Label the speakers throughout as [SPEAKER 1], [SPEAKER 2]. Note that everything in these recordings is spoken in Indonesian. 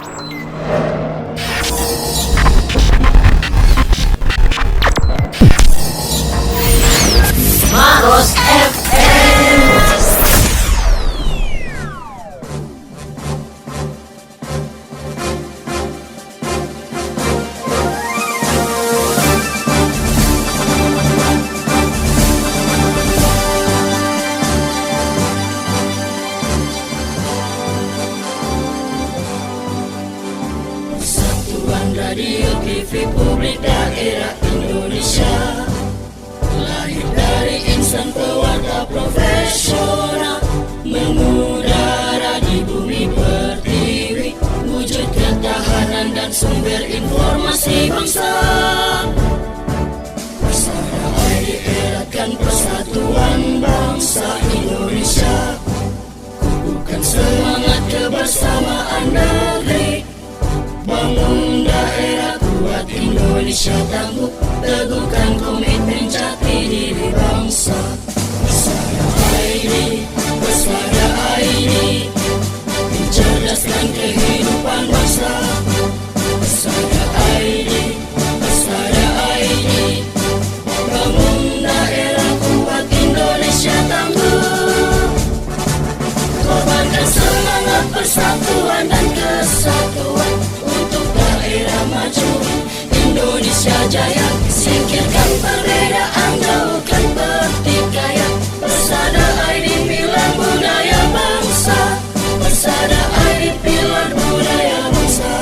[SPEAKER 1] Maros FM. Persatuan Radio TV Publik Daerah Indonesia, lahir dari insan pewarta profesional, mengudara di bumi pertiwi, wujud ketahanan dan sumber informasi bangsa. Persada ID eratkan persatuan bangsa Indonesia, kukuhkan semangat kebersamaan negeri, bangun daerah kuat Indonesia tangguh, teguhkan komitmen jati diri bangsa. Persada ID, mencerdaskan kehidupan bangsa. Persada ID, bangun daerah kuat Indonesia tangguh, korbankan semangat persatuan dan kesatuan untuk daerah maju Indonesia jaya, singkirkan perbedaan, jauhkan pertikaian. Persada ID pilar budaya bangsa, Persada ID pilar budaya bangsa,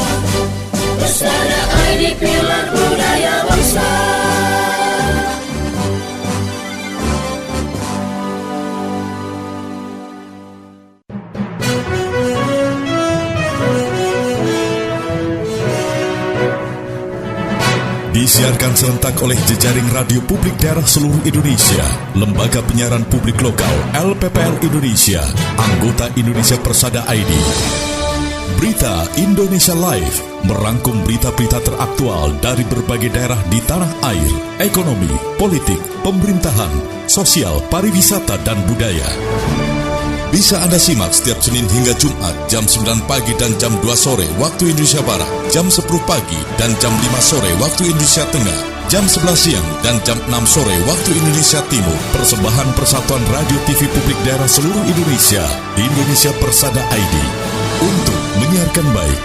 [SPEAKER 1] Persada ID pilar budaya bangsa.
[SPEAKER 2] Disiarkan serentak oleh jejaring radio publik daerah seluruh Indonesia, Lembaga Penyiaran Publik Lokal LPPL Indonesia, anggota Indonesia Persada ID. Berita Indonesia Live merangkum berita-berita teraktual dari berbagai daerah di tanah air, ekonomi, politik, pemerintahan, sosial, pariwisata, dan budaya. Bisa Anda simak setiap Senin hingga Jumat jam 9 pagi dan jam 2 sore waktu Indonesia Barat, jam 10 pagi dan jam 5 sore waktu Indonesia Tengah, jam 11 siang dan jam 6 sore waktu Indonesia Timur. Persembahan Persatuan Radio TV Publik Daerah seluruh Indonesia, Indonesia Persada ID, untuk menyiarkan baik.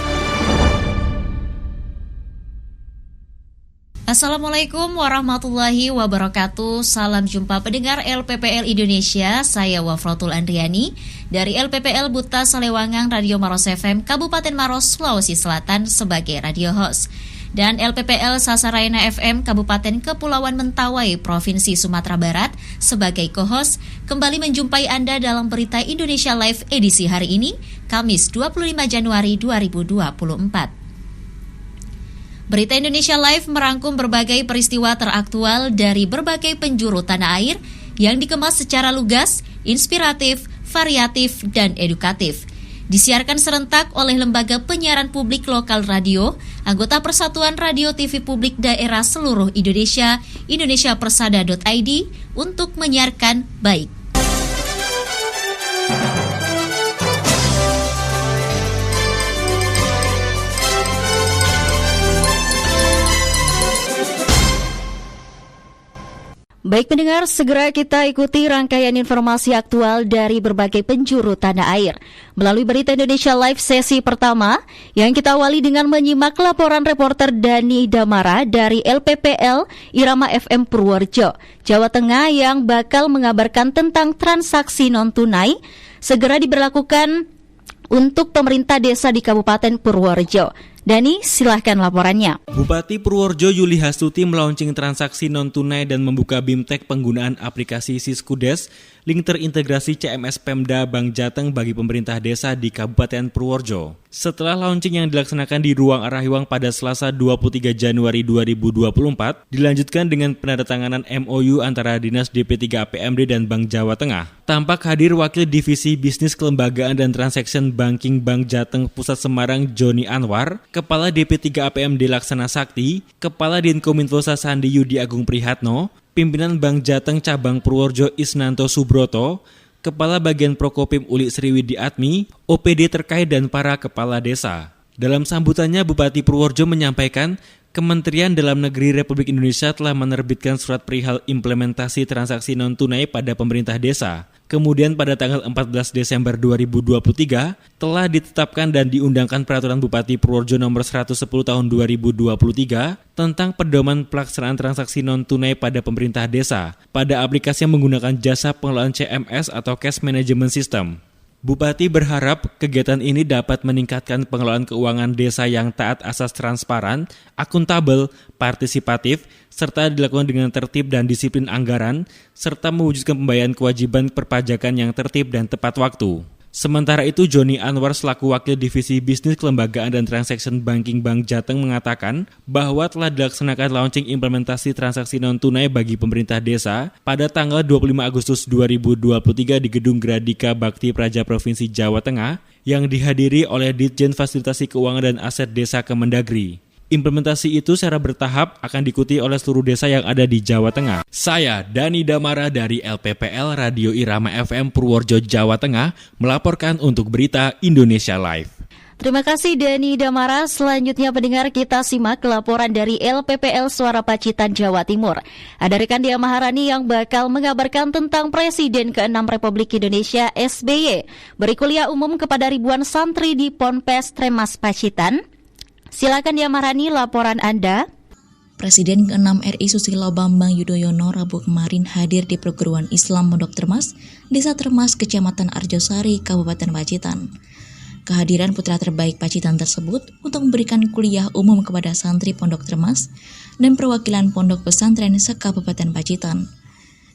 [SPEAKER 3] Assalamualaikum warahmatullahi wabarakatuh. Salam jumpa pendengar LPPL Indonesia. Saya Wafratul Andriani dari LPPL Buta Salewangang Radio Maros FM Kabupaten Maros, Sulawesi Selatan sebagai radio host, dan LPPL Sasarayana FM Kabupaten Kepulauan Mentawai Provinsi Sumatera Barat sebagai co-host kembali menjumpai Anda dalam Berita Indonesia Live edisi hari ini, Kamis 25 Januari 2024. Berita Indonesia Live merangkum berbagai peristiwa teraktual dari berbagai penjuru tanah air yang dikemas secara lugas, inspiratif, variatif, dan edukatif. Disiarkan serentak oleh Lembaga Penyiaran Publik Lokal Radio, anggota Persatuan Radio TV Publik Daerah seluruh Indonesia, indonesiapersada.id, untuk menyiarkan baik. Baik pendengar, segera kita ikuti rangkaian informasi aktual dari berbagai penjuru tanah air melalui Berita Indonesia Live sesi pertama, yang kita awali dengan menyimak laporan reporter Dani Damara dari LPPL Irama FM Purworejo, Jawa Tengah, yang bakal mengabarkan tentang transaksi non-tunai segera diberlakukan untuk pemerintah desa di Kabupaten Purworejo. Dani, silahkan laporannya.
[SPEAKER 4] Bupati Purworejo Yuli Hastuti melaunching transaksi non-tunai dan membuka BIMTEK penggunaan aplikasi Siskudes, link terintegrasi CMS Pemda Bank Jateng bagi pemerintah desa di Kabupaten Purworejo. Setelah launching yang dilaksanakan di Ruang Arahiwang pada Selasa 23 Januari 2024, dilanjutkan dengan penandatanganan MOU antara Dinas DP3 APMD dan Bank Jawa Tengah. Tampak hadir Wakil Divisi Bisnis Kelembagaan dan Transaction Banking Bank Jateng Pusat Semarang Joni Anwar, Kepala DP3 APMD Laksana Sakti, Kepala Dinkominfo Sandi Yudi Agung Prihatno, Pimpinan Bank Jateng Cabang Purworejo Isnanto Subroto, Kepala Bagian Prokopim Uli Sriwidi Atmi, OPD terkait dan para kepala desa. Dalam sambutannya, Bupati Purworejo menyampaikan Kementerian Dalam Negeri Republik Indonesia telah menerbitkan surat perihal implementasi transaksi non-tunai pada pemerintah desa. Kemudian pada tanggal 14 Desember 2023 telah ditetapkan dan diundangkan Peraturan Bupati Purworejo nomor 110 tahun 2023 tentang pedoman pelaksanaan transaksi non-tunai pada pemerintah desa pada aplikasi yang menggunakan jasa pengelolaan CMS atau Cash Management System. Bupati berharap kegiatan ini dapat meningkatkan pengelolaan keuangan desa yang taat asas transparan, akuntabel, partisipatif, serta dilakukan dengan tertib dan disiplin anggaran, serta mewujudkan pembayaran kewajiban perpajakan yang tertib dan tepat waktu. Sementara itu, Joni Anwar selaku Wakil Divisi Bisnis Kelembagaan dan Transaction Banking Bank Jateng mengatakan bahwa telah dilaksanakan launching implementasi transaksi non-tunai bagi pemerintah desa pada tanggal 25 Agustus 2023 di Gedung Gradika Bakti Praja Provinsi Jawa Tengah yang dihadiri oleh Ditjen Fasilitasi Keuangan dan Aset Desa Kemendagri. Implementasi itu secara bertahap akan diikuti oleh seluruh desa yang ada di Jawa Tengah. Saya, Dani Damara dari LPPL Radio Irama FM Purworejo, Jawa Tengah, melaporkan untuk Berita Indonesia Live.
[SPEAKER 3] Terima kasih Dani Damara. Selanjutnya pendengar, kita simak laporan dari LPPL Suara Pacitan Jawa Timur. Ada rekan Dia Maharani yang bakal mengabarkan tentang Presiden ke-6 Republik Indonesia SBY berkuliah umum kepada ribuan santri di Ponpes Tremas Pacitan. Silakan Dia Maharani, laporan Anda.
[SPEAKER 5] Presiden ke-6 RI Susilo Bambang Yudhoyono Rabu kemarin hadir di perguruan Islam Pondok Termas, Desa Termas, Kecamatan Arjosari, Kabupaten Pacitan. Kehadiran putra terbaik Pacitan tersebut untuk memberikan kuliah umum kepada santri Pondok Termas dan perwakilan Pondok Pesantren se-Kabupaten Pacitan.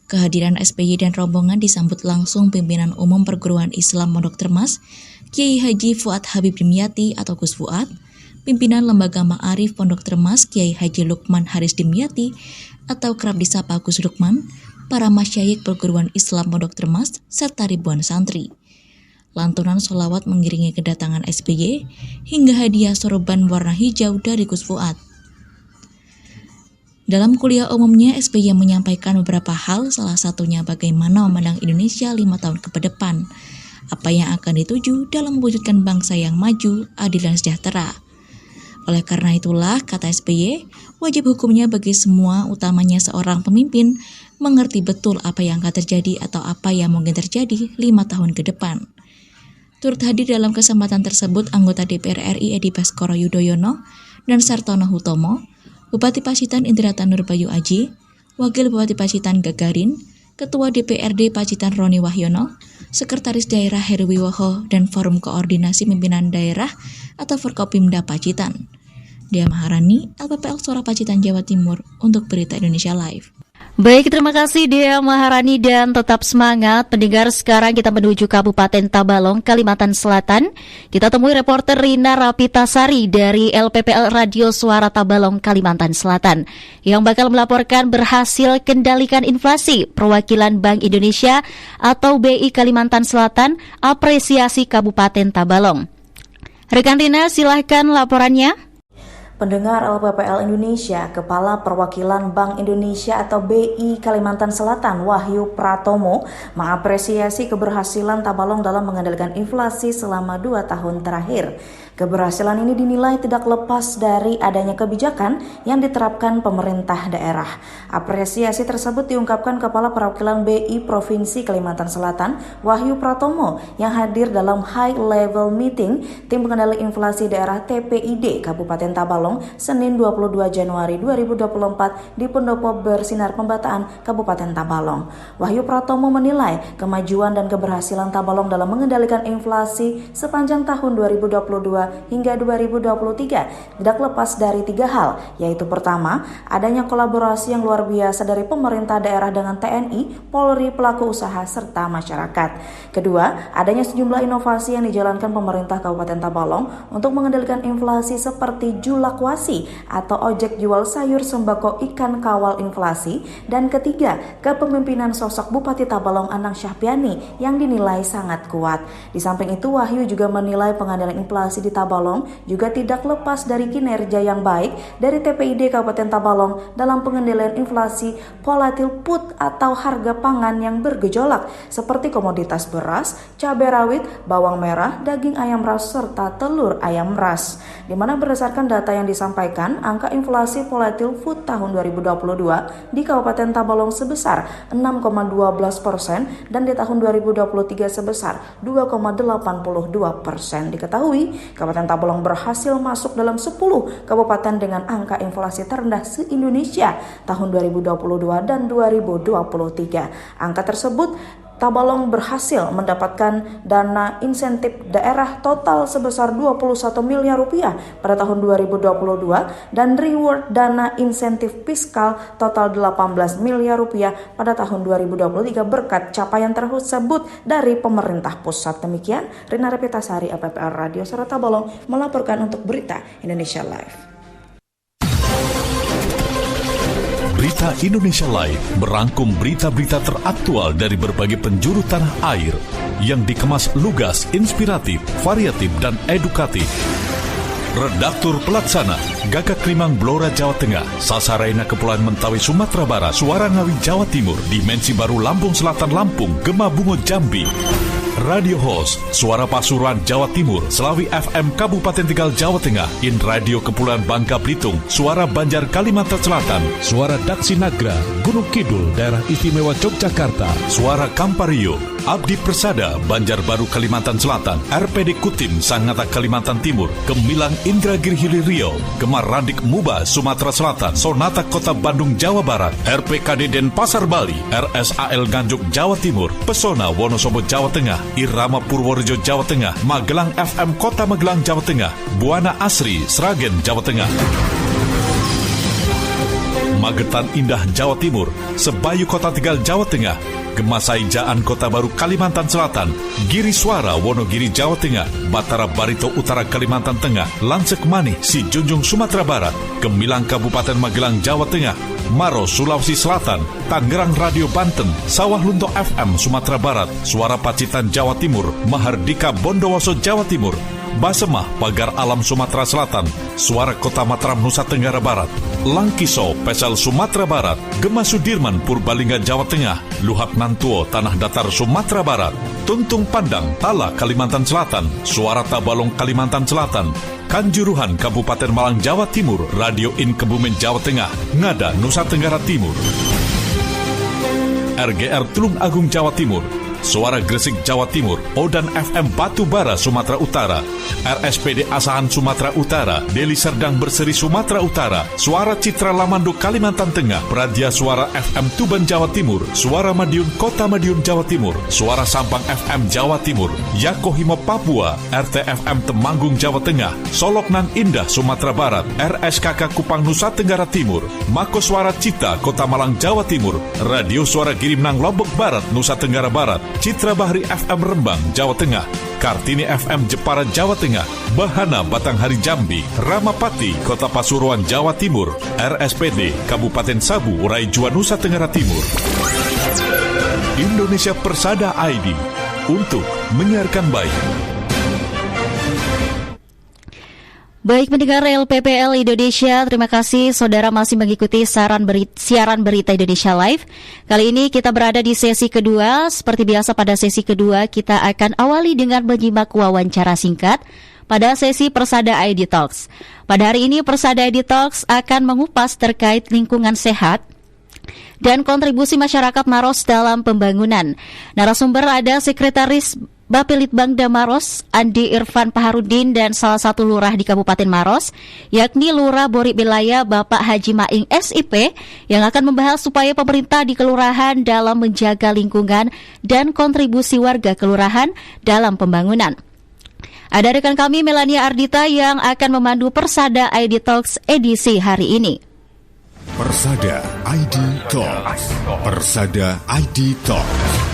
[SPEAKER 5] Kehadiran SBY dan rombongan disambut langsung pimpinan umum perguruan Islam Pondok Termas, Kiai Haji Fuad Habib Dimyati atau Gus Fuad, pimpinan Lembaga Ma'arif Pondok Termas Kiai Haji Lukman Haris Dimyati atau kerap disapa Gus Lukman, para masyayikh perguruan Islam Pondok Termas, serta ribuan santri. Lantunan sholawat mengiringi kedatangan SBY hingga hadiah sorban warna hijau dari Gus Fuad. Dalam kuliah umumnya, SBY menyampaikan beberapa hal, salah satunya bagaimana memandang Indonesia 5 tahun ke depan, apa yang akan dituju dalam mewujudkan bangsa yang maju, adil dan sejahtera. Oleh karena itulah, kata SBY, wajib hukumnya bagi semua, utamanya seorang pemimpin, mengerti betul apa yang akan terjadi atau apa yang mungkin terjadi 5 tahun ke depan. Turut hadir dalam kesempatan tersebut anggota DPR RI Edi Baskoro Yudhoyono dan Sartono Hutomo, Bupati Pacitan Indrata Nurbayu Aji, Wakil Bupati Pacitan Gagarin, Ketua DPRD Pacitan Roni Wahyono, Sekretaris Daerah Heru Wiwoho, dan Forum Koordinasi Pimpinan Daerah atau Forkopimda Pacitan. Dia Maharani, LPPL Suara Pacitan Jawa Timur untuk Berita Indonesia Live.
[SPEAKER 3] Baik, terima kasih Dia Maharani dan tetap semangat. Pendengar, sekarang kita menuju Kabupaten Tabalong, Kalimantan Selatan. Kita temui reporter Rina Rapitasari dari LPPL Radio Suara Tabalong, Kalimantan Selatan yang bakal melaporkan berhasil kendalikan inflasi. Perwakilan Bank Indonesia atau BI Kalimantan Selatan apresiasi Kabupaten Tabalong. Rekan Rina, silahkan laporannya.
[SPEAKER 6] Pendengar LPPL Indonesia, Kepala Perwakilan Bank Indonesia atau BI Kalimantan Selatan Wahyu Pratomo mengapresiasi keberhasilan Tabalong dalam mengendalikan inflasi selama 2 tahun terakhir. Keberhasilan ini dinilai tidak lepas dari adanya kebijakan yang diterapkan pemerintah daerah. Apresiasi tersebut diungkapkan Kepala Perwakilan BI Provinsi Kalimantan Selatan Wahyu Pratomo yang hadir dalam High Level Meeting Tim Pengendali Inflasi Daerah TPID Kabupaten Tabalong Senin 22 Januari 2024 di Pendopo Bersinar Pembataan Kabupaten Tabalong. Wahyu Pratomo menilai kemajuan dan keberhasilan Tabalong dalam mengendalikan inflasi sepanjang tahun 2022 hingga 2023 tidak lepas dari 3 hal, yaitu pertama, adanya kolaborasi yang luar biasa dari pemerintah daerah dengan TNI, Polri, pelaku usaha, serta masyarakat. Kedua, adanya sejumlah inovasi yang dijalankan pemerintah Kabupaten Tabalong untuk mengendalikan inflasi seperti julakwasi atau ojek jual sayur sembako ikan kawal inflasi. Dan ketiga, kepemimpinan sosok Bupati Tabalong Anang Syahpiani yang dinilai sangat kuat. Di samping itu, Wahyu juga menilai pengendalian inflasi di Tabalong juga tidak lepas dari kinerja yang baik dari TPID Kabupaten Tabalong dalam pengendalian inflasi volatil food atau harga pangan yang bergejolak seperti komoditas beras, cabai rawit, bawang merah, daging ayam ras, serta telur ayam ras. di mana berdasarkan data yang disampaikan, angka inflasi volatil food tahun 2022 di Kabupaten Tabalong sebesar 6,12% dan di tahun 2023 sebesar 2,82%. Diketahui, Kabupaten Tabalong berhasil masuk dalam 10 kabupaten dengan angka inflasi terendah se-Indonesia tahun 2022 dan 2023. Angka tersebut, Tabalong berhasil mendapatkan dana insentif daerah total sebesar 21 miliar rupiah pada tahun 2022 dan reward dana insentif fiskal total 18 miliar rupiah pada tahun 2023 berkat capaian tersebut dari pemerintah pusat. Demikian, Rina Repitasari, LPPL Radio Suara Tabalong melaporkan untuk Berita Indonesia Live.
[SPEAKER 2] Berita Indonesia Live merangkum berita-berita teraktual dari berbagai penjuru tanah air yang dikemas lugas, inspiratif, variatif, dan edukatif. Redaktur Pelaksana Gagak Limang Blora Jawa Tengah, Sasaraina Kepulauan Mentawai Sumatera Barat, Suara Ngawi Jawa Timur, Dimensi Baru Lampung Selatan Lampung, Gema Bungo Jambi. Radio Host Suara Pasuruan Jawa Timur, Selawi FM Kabupaten Tegal Jawa Tengah, In Radio Kepulauan Bangka Belitung, Suara Banjar Kalimantan Selatan, Suara Daksi Nagra Gunung Kidul Daerah Istimewa Yogyakarta, Suara Kampario Abdi Persada Banjarbaru Kalimantan Selatan, RPD Kutim Sangatta Kalimantan Timur, Gemilang Indragiri Hilir Riau, Gemar Radik Muba Sumatera Selatan, Sonata Kota Bandung Jawa Barat, RPKD Denpasar Bali, RSAL Nganjuk Jawa Timur, Pesona Wonosobo Jawa Tengah, Irama Purworejo Jawa Tengah, Magelang FM Kota Magelang Jawa Tengah, Buana Asri Sragen Jawa Tengah, Magetan Indah Jawa Timur, Sebayu Kota Tegal Jawa Tengah, Gemasai Jaan Kota Baru Kalimantan Selatan, Giri Suara Wonogiri Jawa Tengah, Batara Barito Utara Kalimantan Tengah, Lansek Manih Si Junjung Sumatera Barat, Gemilang Kabupaten Magelang Jawa Tengah, Maros Sulawesi Selatan, Tangerang Radio Banten, Sawah Lunto FM Sumatera Barat, Suara Pacitan Jawa Timur, Mahardika Bondowoso Jawa Timur, Basemah Pagar Alam Sumatera Selatan, Suara Kota Mataram Nusa Tenggara Barat, Langkiso Pesel Sumatera Barat, Gema Sudirman Purbalingga Jawa Tengah, Luhak Nantuo Tanah Datar Sumatera Barat, Tuntung Pandang Tala Kalimantan Selatan, Suara Tabalong Kalimantan Selatan, Kanjuruhan Kabupaten Malang Jawa Timur, Radio In Kebumen Jawa Tengah, Ngada Nusa Tenggara Timur, RGR Tulung Agung Jawa Timur, Suara Gresik Jawa Timur, Odan FM Batu Bara Sumatera Utara, RSPD Asahan Sumatera Utara, Deli Serdang Berseri Sumatera Utara, Suara Citra Lamando Kalimantan Tengah, Pradia Suara FM Tuban Jawa Timur, Suara Madiun Kota Madiun Jawa Timur, Suara Sampang FM Jawa Timur, Yakohimo Papua, RTFM Temanggung Jawa Tengah, Solok Nan Indah Sumatera Barat, RSKK Kupang Nusa Tenggara Timur, Mako Suara Cita Kota Malang Jawa Timur, Radio Suara Girimnang Lombok Barat Nusa Tenggara Barat, Citra Bahri FM Rembang Jawa Tengah, Kartini FM Jepara Jawa Tengah, Bahana Batanghari Jambi, Ramapati Kota Pasuruan Jawa Timur, RSPD Kabupaten Sabu Raijua Nusa Tenggara Timur. Indonesia Persada ID untuk menyiarkan baik.
[SPEAKER 3] Baik pendengar LPPL Indonesia, terima kasih saudara masih mengikuti siaran berita Indonesia Live. Kali ini kita berada di sesi kedua. Seperti biasa pada sesi kedua kita akan awali dengan menyimak wawancara singkat pada sesi Persada ID Talks. Pada hari ini Persada ID Talks akan mengupas terkait lingkungan sehat dan kontribusi masyarakat Maros dalam pembangunan. Narasumber ada Sekretaris Bapelitbangda Maros, Andi Irfan Paharudin, dan salah satu lurah di Kabupaten Maros, yakni Lurah Bori Bilaya Bapak Haji Maing SIP, yang akan membahas supaya pemerintah di kelurahan dalam menjaga lingkungan dan kontribusi warga kelurahan dalam pembangunan. Ada rekan kami Melania Ardita yang akan memandu Persada ID Talks edisi hari ini.
[SPEAKER 2] Persada ID Talks. Persada ID Talks.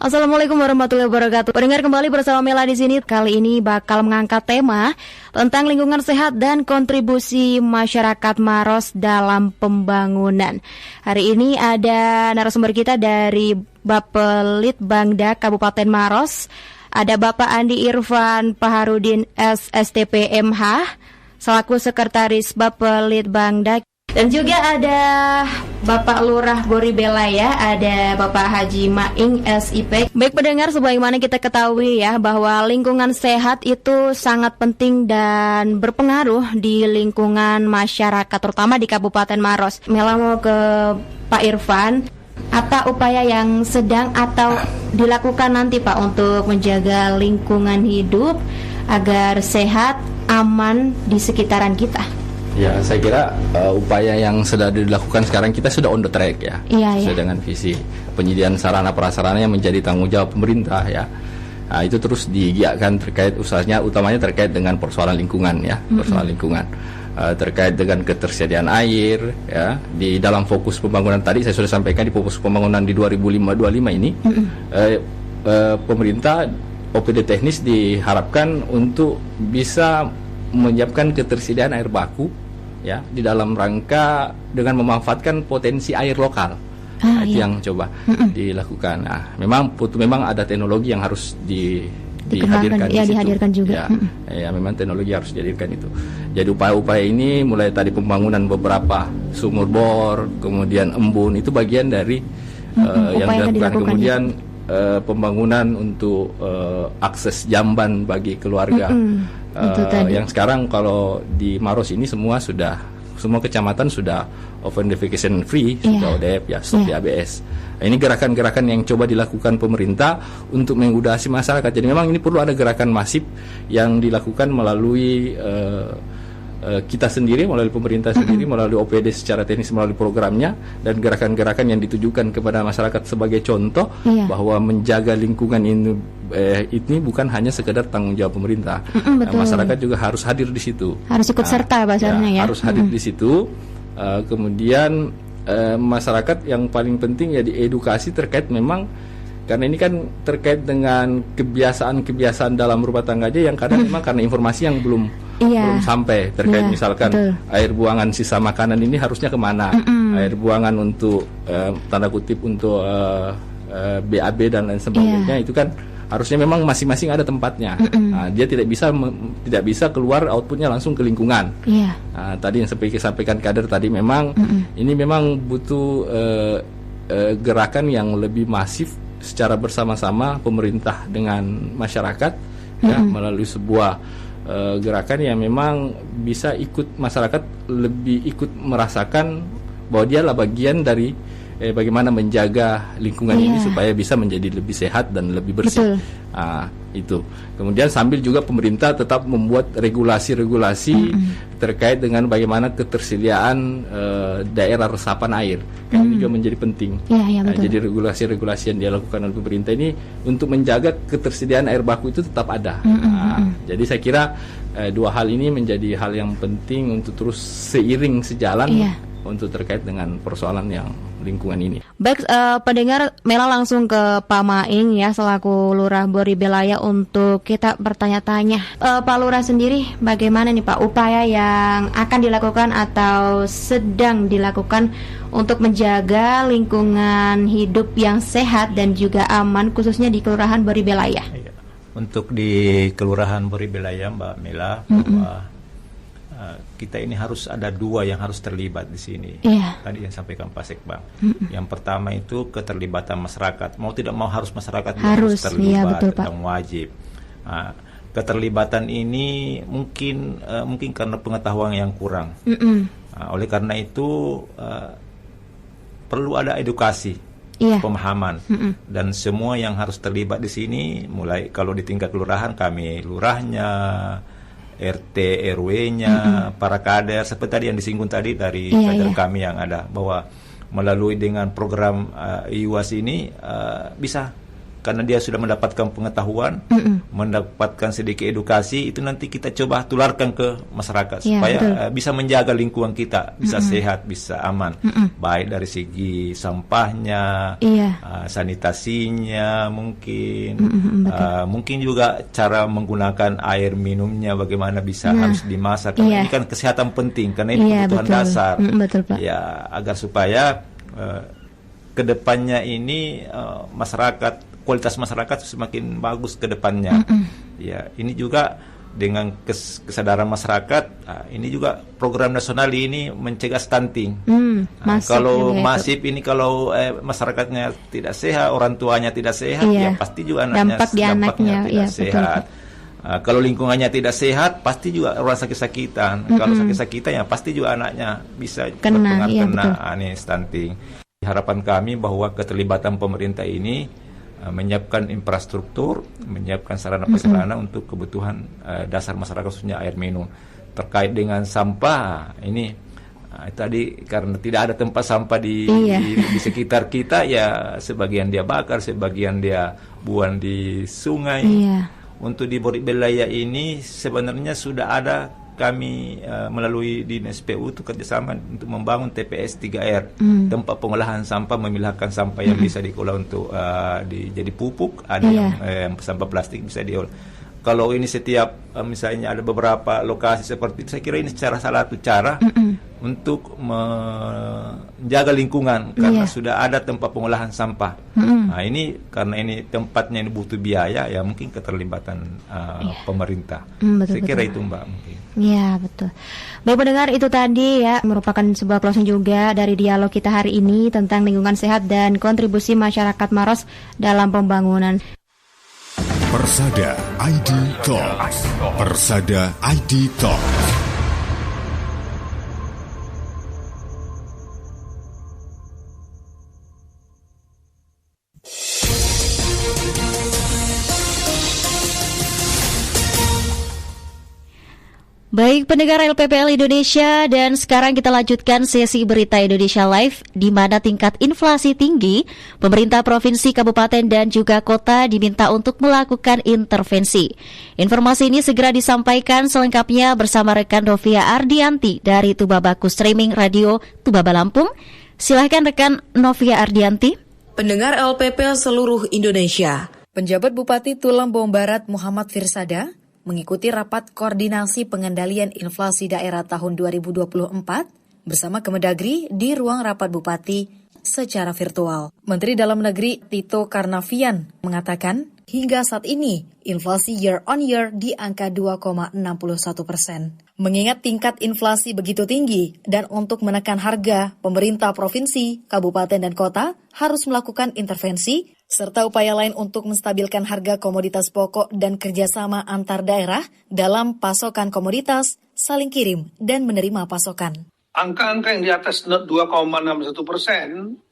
[SPEAKER 7] Assalamualaikum warahmatullahi wabarakatuh. Pendengar kembali bersama Mela di sini. Kali ini bakal mengangkat tema tentang lingkungan sehat dan kontribusi masyarakat Maros dalam pembangunan. Hari ini ada narasumber kita dari Bapelitbangda Kabupaten Maros. Ada Bapak Andi Irfan Paharudin SSTP MH selaku Sekretaris Bapelitbangda. Dan juga ada Bapak Lurah Boribelaya, ada Bapak Haji Maing SIP. Baik pendengar, sebagaimana kita ketahui ya bahwa lingkungan sehat itu sangat penting dan berpengaruh di lingkungan masyarakat, terutama di Kabupaten Maros. Mela mau ke Pak Irfan, apa upaya yang sedang atau dilakukan nanti Pak untuk menjaga lingkungan hidup agar sehat, aman di sekitaran kita?
[SPEAKER 8] Ya, saya kira upaya yang sudah dilakukan sekarang, kita sudah on the track ya. Sesuai dengan visi penyediaan sarana prasarana yang menjadi tanggung jawab pemerintah ya. Nah, itu terus digiatkan terkait usahanya, utamanya terkait dengan persoalan lingkungan ya, persoalan lingkungan. Terkait dengan ketersediaan air ya, di dalam fokus pembangunan tadi saya sudah sampaikan, di fokus pembangunan di 2025 ini pemerintah OPD teknis diharapkan untuk bisa menyiapkan ketersediaan air baku ya, di dalam rangka dengan memanfaatkan potensi air lokal. Itu yang coba dilakukan. Nah, memang ada teknologi yang harus dihadirkan
[SPEAKER 7] ya, dihadirkan juga.
[SPEAKER 8] Ya, memang teknologi harus dihadirkan itu. Jadi upaya-upaya ini mulai tadi pembangunan beberapa sumur bor, kemudian embun, itu bagian dari yang dilakukan. Kemudian pembangunan untuk akses jamban bagi keluarga. Yang sekarang kalau di Maros ini semua kecamatan sudah open defecation free, sudah ODF ya, stop di ABS. Ini gerakan-gerakan yang coba dilakukan pemerintah untuk mengedukasi masyarakat. Jadi memang ini perlu ada gerakan masif yang dilakukan melalui kita sendiri, melalui pemerintah sendiri, melalui OPD secara teknis, melalui programnya, dan gerakan-gerakan yang ditujukan kepada masyarakat sebagai contoh bahwa menjaga lingkungan ini bukan hanya sekedar tanggung jawab pemerintah. Masyarakat juga harus hadir di situ. Harus ikut serta bahasanya ya. Harus hadir di situ. Kemudian masyarakat yang paling penting ya diedukasi terkait memang, karena ini kan terkait dengan kebiasaan dalam rumah tangga aja yang kadang memang karena informasi yang belum sampai terkait misalkan air buangan sisa makanan ini harusnya kemana, air buangan untuk tanda kutip untuk BAB dan lain sebagainya, itu kan harusnya memang masing-masing ada tempatnya. Nah, dia tidak bisa keluar outputnya langsung ke lingkungan. Nah, tadi yang sampaikan kader tadi memang ini memang butuh gerakan yang lebih masif secara bersama-sama pemerintah dengan masyarakat ya, melalui sebuah gerakan yang memang bisa masyarakat lebih ikut merasakan bahwa dia adalah bagian dari bagaimana menjaga lingkungan ini supaya bisa menjadi lebih sehat dan lebih bersih. Itu. Kemudian sambil juga pemerintah tetap membuat regulasi-regulasi terkait dengan bagaimana ketersediaan daerah resapan air. Ini juga menjadi penting. Jadi regulasi-regulasi yang dilakukan oleh pemerintah ini untuk menjaga ketersediaan air baku itu tetap ada. Jadi saya kira dua hal ini menjadi hal yang penting untuk terus seiring sejalan untuk terkait dengan persoalan yang lingkungan ini.
[SPEAKER 7] Baik, pendengar, Mela langsung ke Pak Maing ya, selaku Lurah Boribelaya untuk kita bertanya-tanya. Pak Lurah sendiri, bagaimana nih Pak upaya yang akan dilakukan atau sedang dilakukan untuk menjaga lingkungan hidup yang sehat dan juga aman, khususnya di Kelurahan Boribelaya?
[SPEAKER 9] Untuk di Kelurahan Boribelaya, Mbak Mela, bahwa kita ini harus ada dua yang harus terlibat di sini. Tadi yang sampaikan Pak Sekbang. Yang pertama itu keterlibatan masyarakat. Mau tidak mau harus masyarakat harus terlibat dan wajib. Keterlibatan ini mungkin karena pengetahuan yang kurang. Oleh karena itu perlu ada edukasi, pemahaman, dan semua yang harus terlibat di sini. Mulai kalau di tingkat kelurahan, kami lurahnya, RT, RW-nya, para kader, seperti tadi yang disinggung tadi dari kader kami yang ada, bahwa melalui dengan program IUAS ini bisa, karena dia sudah mendapatkan pengetahuan, mendapatkan sedikit edukasi, itu nanti kita coba tularkan ke masyarakat supaya bisa menjaga lingkungan kita, bisa sehat, bisa aman, baik dari segi sampahnya, sanitasinya mungkin, mungkin juga cara menggunakan air minumnya bagaimana bisa harus dimasak, karena ini kan kesehatan penting, karena ini kebutuhan dasar, ya, agar supaya kedepannya ini kualitas masyarakat semakin bagus ke depannya. Ya, ini juga dengan kesadaran masyarakat Ini juga program nasional ini mencegah stunting.
[SPEAKER 7] Masif
[SPEAKER 9] kalau
[SPEAKER 7] juga
[SPEAKER 9] masif itu. Ini kalau masyarakatnya tidak sehat, orang tuanya tidak sehat, ya pasti juga dampaknya tidak sehat. Kalau lingkungannya tidak sehat, pasti juga orang sakit-sakitan. Kalau sakit-sakitan, ya pasti juga anaknya bisa kena stunting. Harapan kami bahwa keterlibatan pemerintah ini menyiapkan infrastruktur, menyiapkan sarana prasarana untuk kebutuhan dasar masyarakat, khususnya air minum. Terkait dengan sampah ini tadi karena tidak ada tempat sampah di sekitar kita, ya sebagian dia bakar, sebagian dia buang di sungai. Untuk di Borik Belaya ini sebenarnya sudah ada kami melalui Dinas PU itu kerjasama untuk membangun TPS 3R, tempat pengolahan sampah, memilahkan sampah yang bisa diolah untuk jadi pupuk, ada yang sampah plastik bisa diolah. Kalau ini setiap misalnya ada beberapa lokasi seperti itu, saya kira ini salah satu cara untuk menjaga lingkungan karena sudah ada tempat pengolahan sampah. Nah ini karena ini tempatnya ini butuh biaya, ya mungkin keterlibatan pemerintah. Saya kira itu Mbak mungkin.
[SPEAKER 7] Ya betul. Baik pendengar, itu tadi ya merupakan sebuah closing juga dari dialog kita hari ini tentang lingkungan sehat dan kontribusi masyarakat Maros dalam pembangunan.
[SPEAKER 2] Persada ID Talk. Persada ID Talk.
[SPEAKER 3] Baik pendengar LPPL Indonesia, dan sekarang kita lanjutkan sesi berita Indonesia Live, di mana tingkat inflasi tinggi, pemerintah provinsi, kabupaten dan juga kota diminta untuk melakukan intervensi. Informasi ini segera disampaikan selengkapnya bersama rekan Novia Ardianti dari Tubabaku Streaming Radio Tubaba Lampung. Silahkan rekan Novia Ardianti.
[SPEAKER 10] Pendengar LPPL seluruh Indonesia, penjabat Bupati Tulambong Barat Muhammad Firsada mengikuti rapat koordinasi pengendalian inflasi daerah tahun 2024 bersama Kemendagri di ruang rapat Bupati secara virtual. Menteri Dalam Negeri Tito Karnavian mengatakan, hingga saat ini inflasi year on year di angka 2,61%. Mengingat tingkat inflasi begitu tinggi dan untuk menekan harga, pemerintah provinsi, kabupaten dan kota harus melakukan intervensi serta upaya lain untuk menstabilkan harga komoditas pokok dan kerjasama antar daerah dalam pasokan komoditas, saling kirim, dan menerima pasokan.
[SPEAKER 11] Angka-angka yang di atas 2,61%,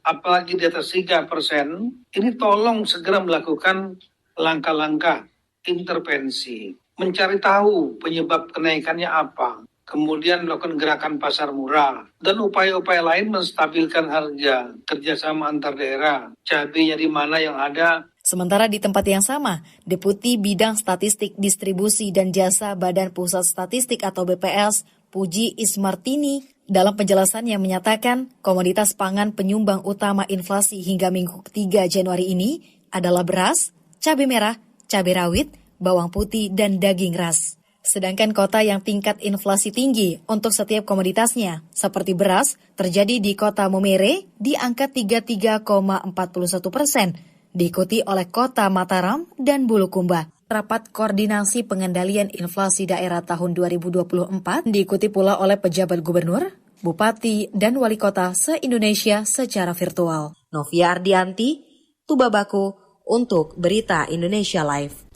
[SPEAKER 11] apalagi di atas 3%, ini tolong segera melakukan langkah-langkah intervensi. Mencari tahu penyebab kenaikannya apa. Kemudian melakukan gerakan pasar murah, dan upaya-upaya lain menstabilkan harga, kerjasama antar daerah, cabainya di mana yang ada.
[SPEAKER 10] Sementara di tempat yang sama, Deputi Bidang Statistik Distribusi dan Jasa Badan Pusat Statistik atau BPS, Puji Ismartini, dalam penjelasannya menyatakan komoditas pangan penyumbang utama inflasi hingga Minggu 3 Januari ini adalah beras, cabai merah, cabai rawit, bawang putih, dan daging ras. Sedangkan kota yang tingkat inflasi tinggi untuk setiap komoditasnya, seperti beras, terjadi di kota Momere di angka 33,41%, diikuti oleh kota Mataram dan Bulukumba. Rapat koordinasi pengendalian inflasi daerah tahun 2024 diikuti pula oleh pejabat gubernur, bupati, dan wali kota se-Indonesia secara virtual. Novia Ardianti, Tubabaku, untuk Berita Indonesia Live.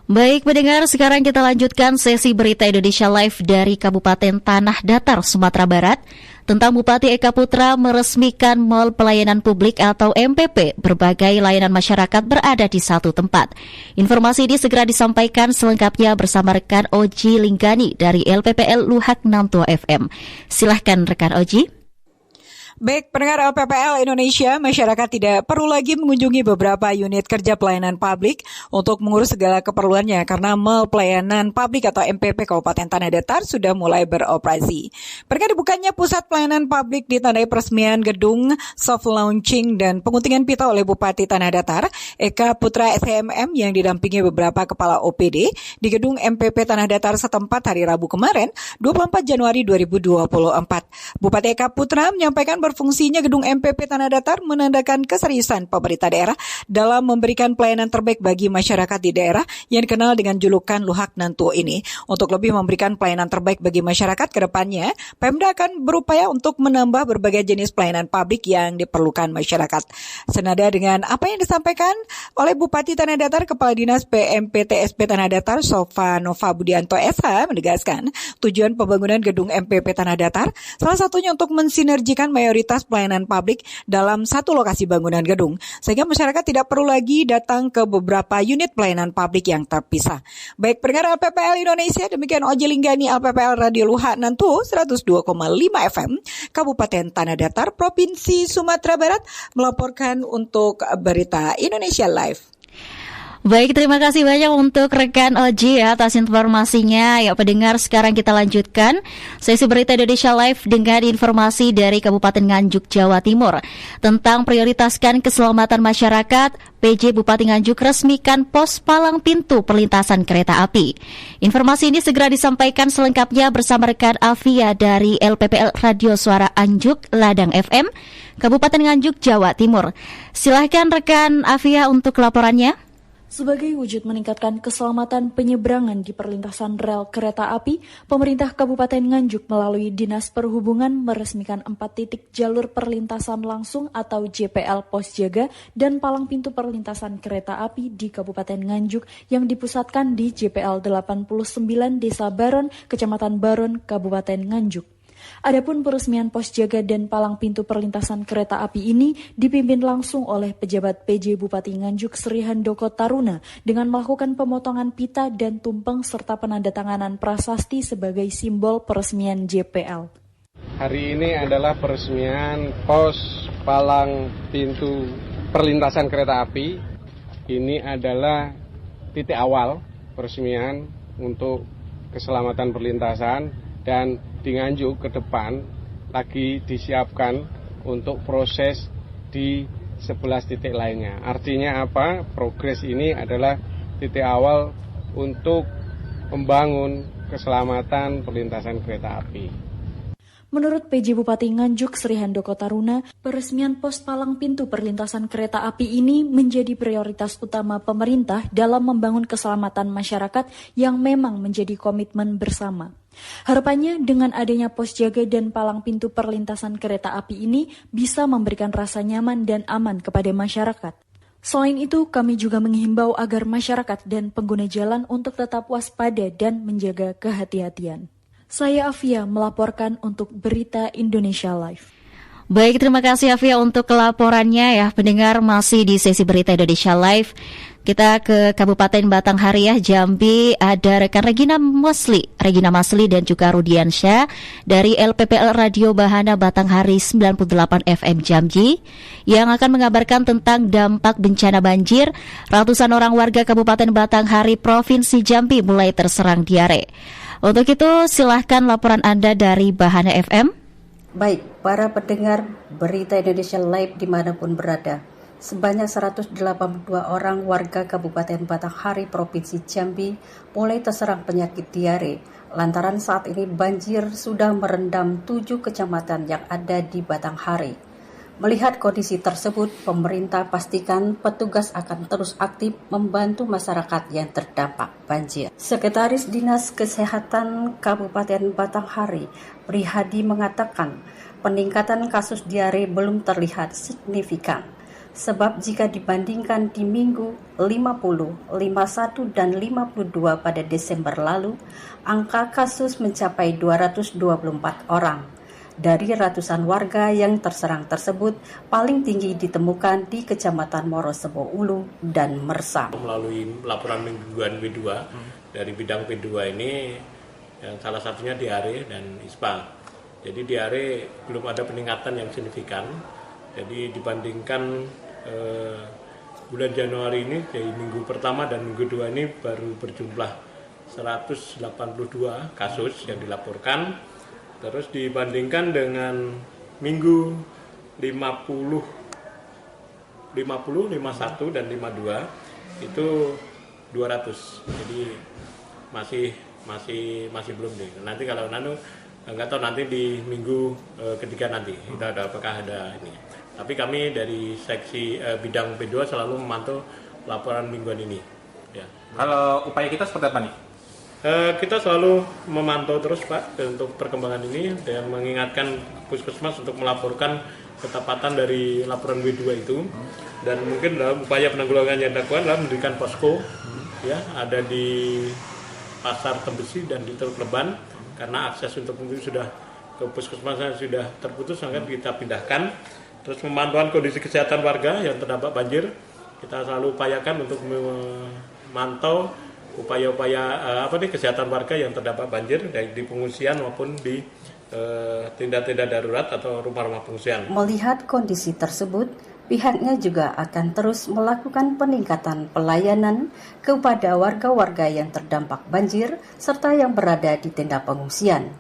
[SPEAKER 3] Baik pendengar, sekarang kita lanjutkan sesi berita Indonesia Live dari Kabupaten Tanah Datar, Sumatera Barat, tentang Bupati Eka Putra meresmikan Mall Pelayanan Publik atau MPP. Berbagai layanan masyarakat berada di satu tempat. Informasi ini segera disampaikan selengkapnya bersama rekan Oji Linggani dari LPPL Luhak Namtua FM. Silahkan rekan Oji.
[SPEAKER 12] Baik, pendengar LPPL Indonesia, masyarakat tidak perlu lagi mengunjungi beberapa unit kerja pelayanan publik untuk mengurus segala keperluannya karena Mall Pelayanan Publik atau MPP Kabupaten Tanah Datar sudah mulai beroperasi. Berkat dibukanya pusat pelayanan publik ditandai peresmian gedung, soft launching, dan penguntingan pita oleh Bupati Tanah Datar, Eka Putra SHMM yang didampingi beberapa kepala OPD di gedung MPP Tanah Datar setempat hari Rabu kemarin, 24 Januari 2024. Bupati Eka Putra menyampaikan berfungsinya gedung MPP Tanah Datar menandakan keseriusan pemerintah daerah dalam memberikan pelayanan terbaik bagi masyarakat di daerah yang dikenal dengan julukan Luhak Nantuo ini. Untuk lebih memberikan pelayanan terbaik bagi masyarakat ke depannya, Pemda akan berupaya untuk menambah berbagai jenis pelayanan publik yang diperlukan masyarakat. Senada dengan apa yang disampaikan oleh Bupati Tanah Datar, Kepala Dinas PMPTSP Tanah Datar Sofa Nova Budianto SH menegaskan tujuan pembangunan gedung MPP Tanah Datar salah satunya untuk mensinergikan mayoritas pelayanan publik dalam satu lokasi bangunan gedung, sehingga masyarakat tidak perlu lagi datang ke beberapa unit pelayanan publik yang terpisah. Baik pendengar LPPL Indonesia, demikian Oji Linggani LPPL Radio Luhak Nantuo 102,5 FM Kabupaten Tanah Datar, Provinsi Sumatera Barat melaporkan untuk Berita Indonesia Live.
[SPEAKER 3] Baik, terima kasih banyak untuk rekan Oji atas informasinya. Ya pendengar, sekarang kita lanjutkan sesi Berita Indonesia Live dengan informasi dari Kabupaten Nganjuk, Jawa Timur. Tentang prioritaskan keselamatan masyarakat, PJ Bupati Nganjuk resmikan pos palang pintu perlintasan kereta api. Informasi ini segera disampaikan selengkapnya bersama rekan Afia dari LPPL Radio Suara Anjuk, Ladang FM, Kabupaten Nganjuk, Jawa Timur. Silahkan rekan Afia untuk laporannya.
[SPEAKER 6] Sebagai wujud meningkatkan keselamatan penyeberangan di perlintasan rel kereta api, pemerintah Kabupaten Nganjuk melalui Dinas Perhubungan meresmikan 4 titik jalur perlintasan langsung atau JPL pos jaga dan palang pintu perlintasan kereta api di Kabupaten Nganjuk yang dipusatkan di JPL 89 Desa Baron, Kecamatan Baron, Kabupaten Nganjuk. Adapun peresmian pos jaga dan palang pintu perlintasan kereta api ini dipimpin langsung oleh pejabat PJ Bupati Nganjuk Sri Handoko Taruna dengan melakukan pemotongan pita dan tumpeng serta penandatanganan prasasti sebagai simbol peresmian JPL.
[SPEAKER 13] Hari ini adalah peresmian pos palang pintu perlintasan kereta api. Ini adalah titik awal peresmian untuk keselamatan perlintasan, dan di Nganjuk ke depan lagi disiapkan untuk proses di 11 titik lainnya. Artinya apa? Progres ini adalah titik awal untuk membangun keselamatan perlintasan kereta api.
[SPEAKER 6] Menurut PJ Bupati Nganjuk Sri Handoko Taruna, peresmian pos palang pintu perlintasan kereta api ini menjadi prioritas utama pemerintah dalam membangun keselamatan masyarakat yang memang menjadi komitmen bersama. Harapannya dengan adanya pos jaga dan palang pintu perlintasan kereta api ini bisa memberikan rasa nyaman dan aman kepada masyarakat. Selain itu, kami juga menghimbau agar masyarakat dan pengguna jalan untuk tetap waspada dan menjaga kehati-hatian. Saya Afia melaporkan untuk Berita Indonesia Live.
[SPEAKER 3] Baik, terima kasih Afia untuk laporannya ya. Pendengar, masih di sesi Berita Indonesia Live. Kita ke Kabupaten Batanghari ya, Jambi. Ada rekan Regina Masli dan juga Rudiansyah dari LPPL Radio Bahana Batanghari 98 FM Jambi yang akan mengabarkan tentang dampak bencana banjir. Ratusan orang warga Kabupaten Batanghari Provinsi Jambi mulai terserang diare. Untuk itu, silahkan laporan Anda dari Bahana FM.
[SPEAKER 14] Baik, para pendengar Berita Indonesia Live dimanapun berada. Sebanyak 182 orang warga Kabupaten Batanghari Provinsi Jambi mulai terserang penyakit diare. Lantaran saat ini banjir sudah merendam 7 kecamatan yang ada di Batanghari. Melihat kondisi tersebut, pemerintah pastikan petugas akan terus aktif membantu masyarakat yang terdampak banjir. Sekretaris Dinas Kesehatan Kabupaten Batanghari, Prihadi mengatakan, peningkatan kasus diare belum terlihat signifikan. Sebab jika dibandingkan di minggu 50, 51, dan 52 pada Desember lalu, angka kasus mencapai 224 orang. Dari ratusan warga yang terserang tersebut, paling tinggi ditemukan di Kecamatan Morosebo Ulu dan Mersa.
[SPEAKER 15] Melalui laporan mingguan P2 dari bidang P2 ini, yang salah satunya diare dan ISPA. Jadi diare belum ada peningkatan yang signifikan. Jadi dibandingkan bulan Januari ini, dari minggu pertama dan minggu kedua ini baru berjumlah 182 kasus yang dilaporkan. Terus dibandingkan dengan minggu 50, 51, dan 52 itu 200. Jadi masih belum nih. Nanti kalau nggak tahu nanti di minggu ketiga nanti kita ada apakah ada ini. Tapi kami dari seksi bidang P2 selalu memantau laporan mingguan ini. Ya.
[SPEAKER 16] Kalau upaya kita seperti apa nih?
[SPEAKER 15] Kita selalu memantau terus Pak untuk perkembangan ini dan mengingatkan Puskesmas untuk melaporkan ketepatan dari laporan W2 itu. Dan mungkin dalam upaya penanggulangan yang dilakukan adalah mendirikan posko, ya ada di Pasar Tembesi dan di Teluk Leban, karena akses untuk sudah ke puskesmasnya sudah terputus, akan kita pindahkan. Terus pemantauan kondisi kesehatan warga yang terdampak banjir, kita selalu upayakan untuk memantau upaya-upaya kesehatan warga yang terdampak banjir, baik di pengungsian maupun di tenda-tenda darurat atau rumah-rumah pengungsian.
[SPEAKER 14] Melihat kondisi tersebut, pihaknya juga akan terus melakukan peningkatan pelayanan kepada warga-warga yang terdampak banjir serta yang berada di tenda pengungsian.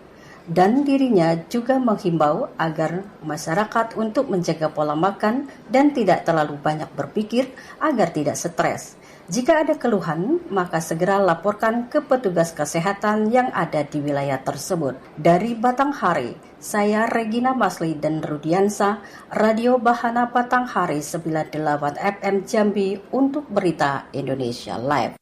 [SPEAKER 14] Dan dirinya juga menghimbau agar masyarakat untuk menjaga pola makan dan tidak terlalu banyak berpikir agar tidak stres. Jika ada keluhan, maka segera laporkan ke petugas kesehatan yang ada di wilayah tersebut. Dari Batanghari, saya Regina Masli dan Rudiansa, Radio Bahana Batanghari 98 FM Jambi untuk Berita Indonesia Live.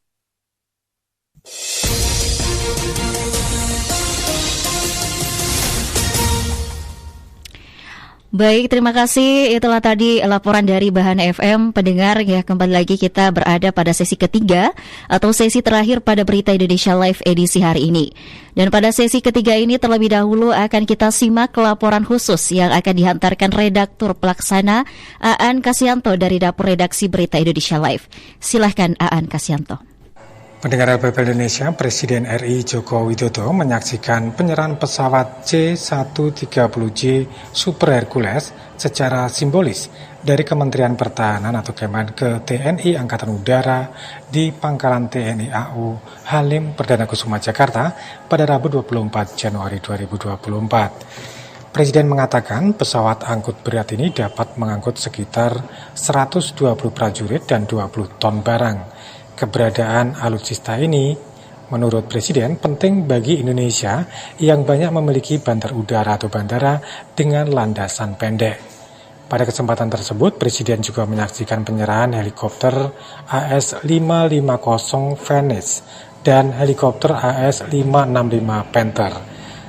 [SPEAKER 3] Baik, terima kasih. Itulah tadi laporan dari Bahana FM. Pendengar, ya, kembali lagi kita berada pada sesi ketiga atau sesi terakhir pada Berita Indonesia Live edisi hari ini. Dan pada sesi ketiga ini terlebih dahulu akan kita simak laporan khusus yang akan dihantarkan Redaktur Pelaksana Aan Kasyanto dari Dapur Redaksi Berita Indonesia Live. Silahkan Aan Kasyanto.
[SPEAKER 17] Pendengar LPPL Indonesia, Presiden RI Joko Widodo menyaksikan penyerahan pesawat C-130J Super Hercules secara simbolis dari Kementerian Pertahanan atau Kemen ke TNI Angkatan Udara di Pangkalan TNI AU Halim Perdana Kusuma Jakarta pada Rabu 24 Januari 2024. Presiden mengatakan pesawat angkut berat ini dapat mengangkut sekitar 120 prajurit dan 20 ton barang. Keberadaan alutsista ini, menurut Presiden, penting bagi Indonesia yang banyak memiliki bandar udara atau bandara dengan landasan pendek. Pada kesempatan tersebut, Presiden juga menyaksikan penyerahan helikopter AS-550 Venice dan helikopter AS-565 Panther.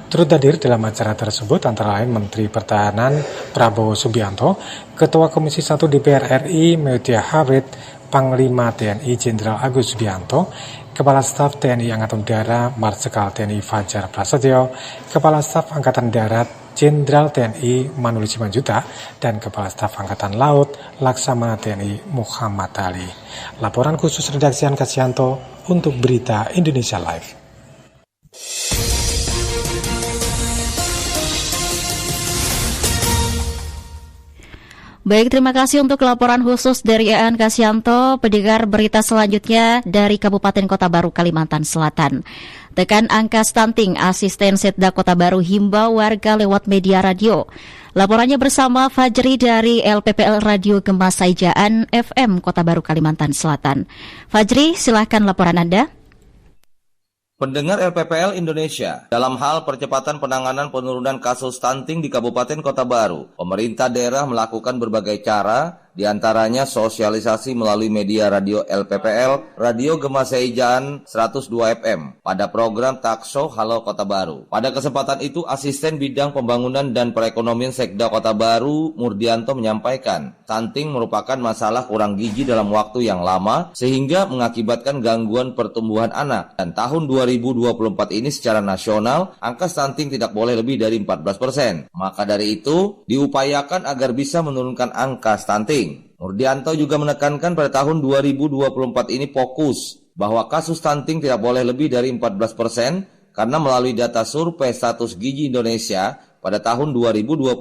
[SPEAKER 17] Turut hadir dalam acara tersebut antara lain Menteri Pertahanan Prabowo Subianto, Ketua Komisi 1 DPR RI Meudya Hawit, Panglima TNI Jenderal Agus Subianto, Kepala Staf TNI Angkatan Udara Marsikal TNI Fajar Prasetyo, Kepala Staf Angkatan Darat Jenderal TNI Manuli Simanjuta, dan Kepala Staf Angkatan Laut Laksamana TNI Muhammad Ali. Laporan khusus redaksi Aan Kasyanto untuk Berita Indonesia Live.
[SPEAKER 3] Baik, terima kasih untuk laporan khusus dari Aan Kasyanto. Pendengar, berita selanjutnya dari Kabupaten Kota Baru, Kalimantan Selatan. Tekan angka stunting, Asisten Setda Kota Baru himbau warga lewat media radio. Laporannya bersama Fajri dari LPPL Radio Gema Saijaan FM Kota Baru, Kalimantan Selatan. Fajri, silahkan laporan Anda.
[SPEAKER 18] Pendengar LPPL Indonesia, dalam hal percepatan penanganan penurunan kasus stunting di Kabupaten Kota Baru, pemerintah daerah melakukan berbagai cara, diantaranya sosialisasi melalui media radio LPPL, Radio Gema Saijaan 102 FM, pada program Talkshow Halo Kota Baru. Pada kesempatan itu, Asisten Bidang Pembangunan dan Perekonomian Sekda Kota Baru, Murdianto, menyampaikan, stunting merupakan masalah kurang gizi dalam waktu yang lama, sehingga mengakibatkan gangguan pertumbuhan anak. Dan tahun 2024 ini secara nasional, angka stunting tidak boleh lebih dari 14%. Maka dari itu, diupayakan agar bisa menurunkan angka stunting. Murdianto juga menekankan pada tahun 2024 ini fokus bahwa kasus stunting tidak boleh lebih dari 14% karena melalui data survei status gizi Indonesia pada tahun 2021,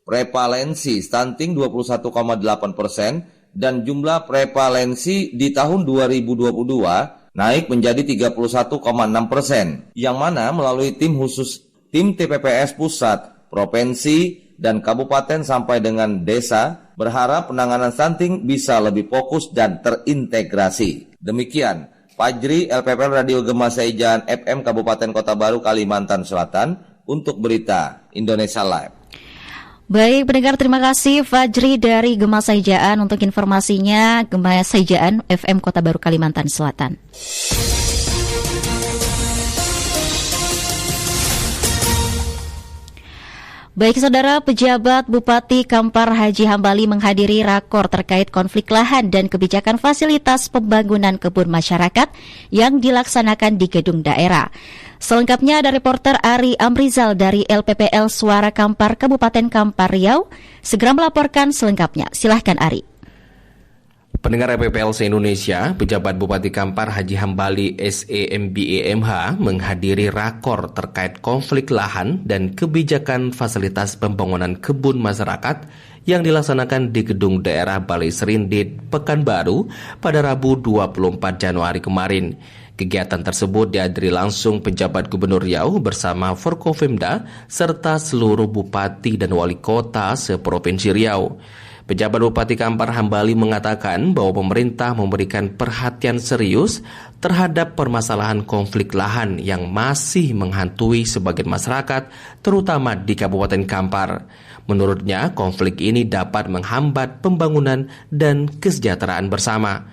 [SPEAKER 18] prevalensi stunting 21,8% dan jumlah prevalensi di tahun 2022 naik menjadi 31,6%, yang mana melalui tim khusus tim TPPS pusat, provinsi, dan kabupaten sampai dengan desa, berharap penanganan stunting bisa lebih fokus dan terintegrasi. Demikian, Fajri, LPPL Radio Gema Saijaan FM Kabupaten Kota Baru, Kalimantan Selatan, untuk Berita Indonesia Live.
[SPEAKER 3] Baik pendengar, terima kasih Fajri dari Gema Saijaan untuk informasinya. Gema Saijaan FM Kota Baru Kalimantan Selatan. Baik saudara, pejabat Bupati Kampar Haji Hambali menghadiri rakor terkait konflik lahan dan kebijakan fasilitas pembangunan kebun masyarakat yang dilaksanakan di gedung daerah. Selengkapnya ada reporter Ari Amrizal dari LPPL Suara Kampar Kabupaten Kampar Riau. Segera melaporkan selengkapnya. Silahkan Ari.
[SPEAKER 19] Pendengar LPPL se-Indonesia, pejabat Bupati Kampar Haji Hambali SEMBEMH menghadiri rakor terkait konflik lahan dan kebijakan fasilitas pembangunan kebun masyarakat yang dilaksanakan di gedung daerah Balai Serindit, Pekanbaru pada Rabu 24 Januari kemarin. Kegiatan tersebut dihadiri langsung penjabat Gubernur Riau bersama Forkopimda serta seluruh bupati dan wali kota se-Provinsi Riau. Pejabat Bupati Kampar Hambali mengatakan bahwa pemerintah memberikan perhatian serius terhadap permasalahan konflik lahan yang masih menghantui sebagian masyarakat, terutama di Kabupaten Kampar. Menurutnya, konflik ini dapat menghambat pembangunan dan kesejahteraan bersama.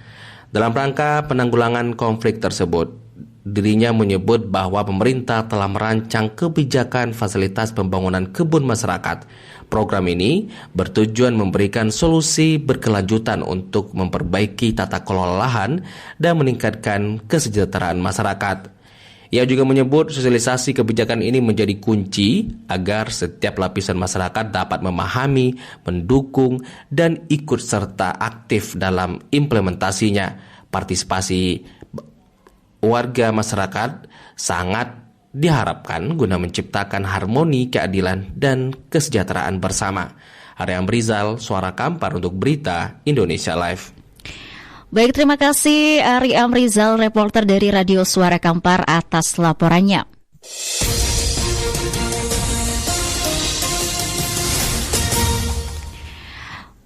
[SPEAKER 19] Dalam rangka penanggulangan konflik tersebut, dirinya menyebut bahwa pemerintah telah merancang kebijakan fasilitas pembangunan kebun masyarakat. Program ini bertujuan memberikan solusi berkelanjutan untuk memperbaiki tata kelola lahan dan meningkatkan kesejahteraan masyarakat. Ia juga menyebut sosialisasi kebijakan ini menjadi kunci agar setiap lapisan masyarakat dapat memahami, mendukung, dan ikut serta aktif dalam implementasinya. Partisipasi warga masyarakat sangat diharapkan guna menciptakan harmoni, keadilan, dan kesejahteraan bersama. Ari Amrizal, Suara Kampar untuk Berita Indonesia Live.
[SPEAKER 3] Baik, terima kasih Ari Amrizal, reporter dari Radio Suara Kampar atas laporannya.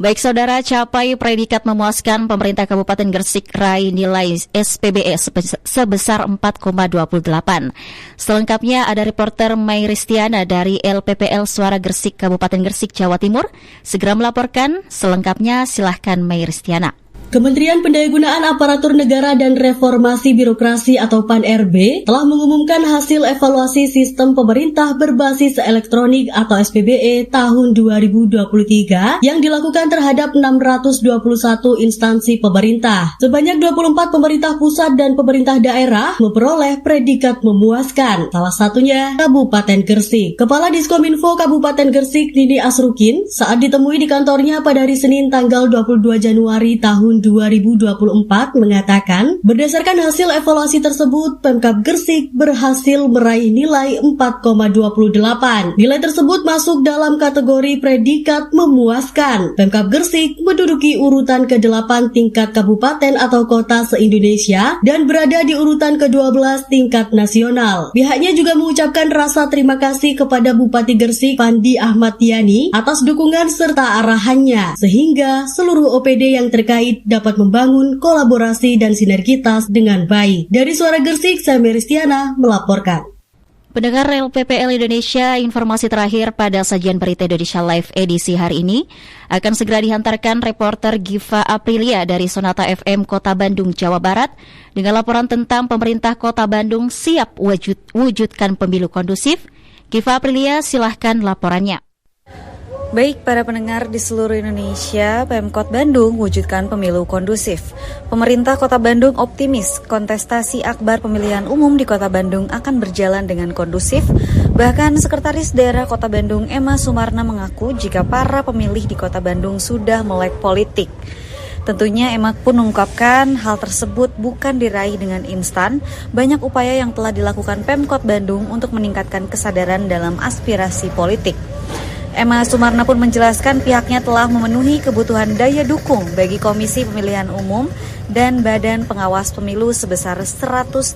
[SPEAKER 3] Baik saudara, capai predikat memuaskan pemerintah Kabupaten Gresik raih nilai SPBE sebesar 4,28. Selengkapnya ada reporter Mai Ristiana dari LPPL Suara Gresik Kabupaten Gresik, Jawa Timur. Segera melaporkan, selengkapnya silahkan Mai Ristiana.
[SPEAKER 20] Kementerian Pendayagunaan Aparatur Negara dan Reformasi Birokrasi atau PAN-RB telah mengumumkan hasil evaluasi sistem pemerintah berbasis elektronik atau SPBE tahun 2023 yang dilakukan terhadap 621 instansi pemerintah. Sebanyak 24 pemerintah pusat dan pemerintah daerah memperoleh predikat memuaskan, salah satunya Kabupaten Gresik. Kepala Diskominfo Kabupaten Gresik, Nini Asrukin, saat ditemui di kantornya pada hari Senin tanggal 22 Januari tahun 2024 mengatakan, berdasarkan hasil evaluasi tersebut, Pemkab Gresik berhasil meraih nilai 4,28. Nilai tersebut masuk dalam kategori predikat memuaskan. Pemkab Gresik menduduki urutan ke-8 tingkat kabupaten atau kota se-Indonesia dan berada di urutan ke-12 tingkat nasional. Pihaknya juga mengucapkan rasa terima kasih kepada Bupati Gresik Pandi Ahmad Yani atas dukungan serta arahannya, sehingga seluruh OPD yang terkait dapat membangun kolaborasi dan sinergitas dengan baik. Dari Suara Gresik, saya Meristiana melaporkan.
[SPEAKER 3] Pendengar LPPL Indonesia, informasi terakhir pada sajian Berita Indonesia Live edisi hari ini akan segera dihantarkan reporter Giva Aprilia dari Sonata FM Kota Bandung, Jawa Barat dengan laporan tentang pemerintah Kota Bandung siap wujudkan pemilu kondusif. Giva Aprilia, silahkan laporannya.
[SPEAKER 10] Baik para pendengar di seluruh Indonesia, Pemkot Bandung wujudkan pemilu kondusif. Pemerintah Kota Bandung optimis kontestasi akbar pemilihan umum di Kota Bandung akan berjalan dengan kondusif. Bahkan Sekretaris Daerah Kota Bandung Emma Sumarna mengaku jika para pemilih di Kota Bandung sudah melek politik. Tentunya Emma pun mengungkapkan hal tersebut bukan diraih dengan instan. Banyak upaya yang telah dilakukan Pemkot Bandung untuk meningkatkan kesadaran dalam aspirasi politik. Emma Sumarna pun menjelaskan pihaknya telah memenuhi kebutuhan daya dukung bagi Komisi Pemilihan Umum dan Badan Pengawas Pemilu sebesar 130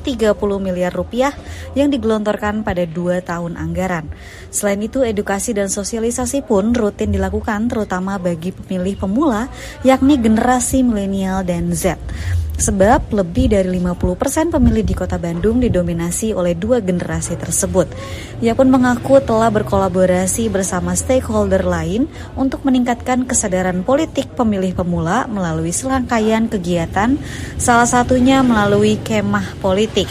[SPEAKER 10] miliar rupiah yang digelontorkan pada 2 tahun anggaran. Selain itu, edukasi dan sosialisasi pun rutin dilakukan terutama bagi pemilih pemula yakni generasi milenial dan Z.
[SPEAKER 6] sebab lebih dari 50% pemilih di Kota Bandung didominasi oleh dua generasi tersebut. Ia pun mengaku telah berkolaborasi bersama stakeholder lain untuk meningkatkan kesadaran politik pemilih pemula melalui serangkaian kegiatan, salah satunya melalui kemah politik.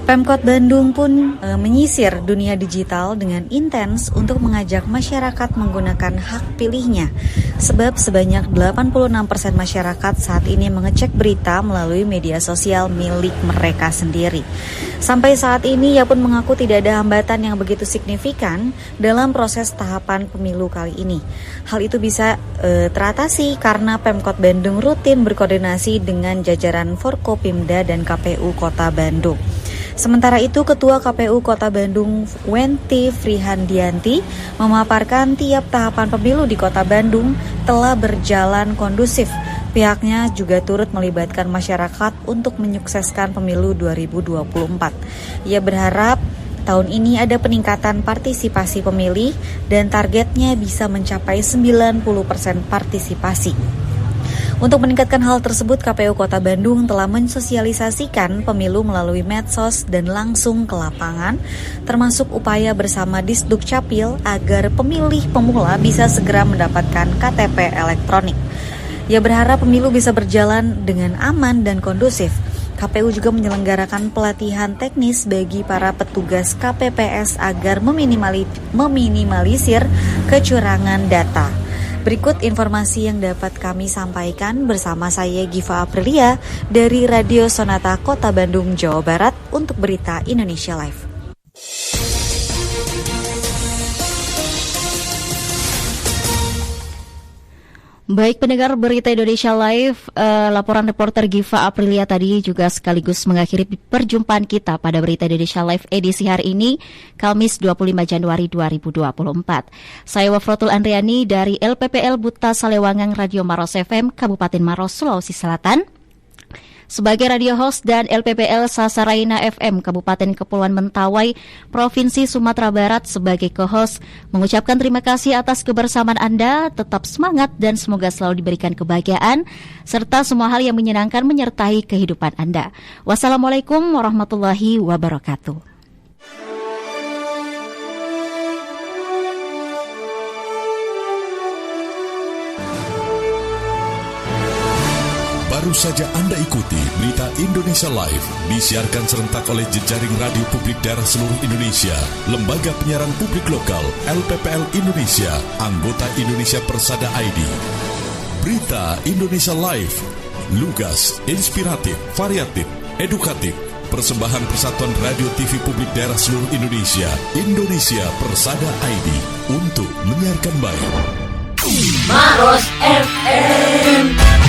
[SPEAKER 6] Pemkot Bandung pun menyisir dunia digital dengan intens untuk mengajak masyarakat menggunakan hak pilihnya. Sebab sebanyak 86% masyarakat saat ini mengecek berita melalui media sosial milik mereka sendiri. Sampai saat ini ia pun mengaku tidak ada hambatan yang begitu signifikan dalam proses tahapan pemilu kali ini. Hal itu bisa teratasi karena Pemkot Bandung rutin berkoordinasi dengan jajaran Forkopimda dan KPU Kota Bandung. Sementara itu, Ketua KPU Kota Bandung, Wenti Frihandianti, memaparkan tiap tahapan pemilu di Kota Bandung telah berjalan kondusif. Pihaknya juga turut melibatkan masyarakat untuk menyukseskan pemilu 2024. Ia berharap tahun ini ada peningkatan partisipasi pemilih dan targetnya bisa mencapai 90% partisipasi. Untuk meningkatkan hal tersebut, KPU Kota Bandung telah mensosialisasikan pemilu melalui medsos dan langsung ke lapangan, termasuk upaya bersama Disduk Capil agar pemilih pemula bisa segera mendapatkan KTP elektronik. Ia berharap pemilu bisa berjalan dengan aman dan kondusif. KPU juga menyelenggarakan pelatihan teknis bagi para petugas KPPS agar meminimalisir kecurangan data. Berikut informasi yang dapat kami sampaikan bersama saya Giva Aprilia dari Radio Sonata Kota Bandung, Jawa Barat untuk Berita Indonesia Live.
[SPEAKER 3] Baik pendengar Berita Indonesia Live, laporan reporter Giva Aprilia tadi juga sekaligus mengakhiri perjumpaan kita pada Berita Indonesia Live edisi hari ini, Kamis 25 Januari 2024. Saya Wafrotul Andriani dari LPPL Buta Salewangang Radio Maros FM, Kabupaten Maros, Sulawesi Selatan. Sebagai radio host dan LPPL Sasaraina FM Kabupaten Kepulauan Mentawai, Provinsi Sumatera Barat sebagai co-host, mengucapkan terima kasih atas kebersamaan Anda, tetap semangat dan semoga selalu diberikan kebahagiaan, serta semua hal yang menyenangkan menyertai kehidupan Anda. Wassalamualaikum warahmatullahi wabarakatuh.
[SPEAKER 2] Baru saja Anda ikuti Berita Indonesia Live, disiarkan serentak oleh jejaring radio publik daerah seluruh Indonesia, Lembaga Penyiaran Publik Lokal, LPPL Indonesia, anggota Indonesia Persada ID. Berita Indonesia Live, lugas, inspiratif, variatif, edukatif, persembahan Persatuan Radio TV Publik Daerah seluruh Indonesia, Indonesia Persada ID, untuk menyiarkan baik.
[SPEAKER 1] Maros FM.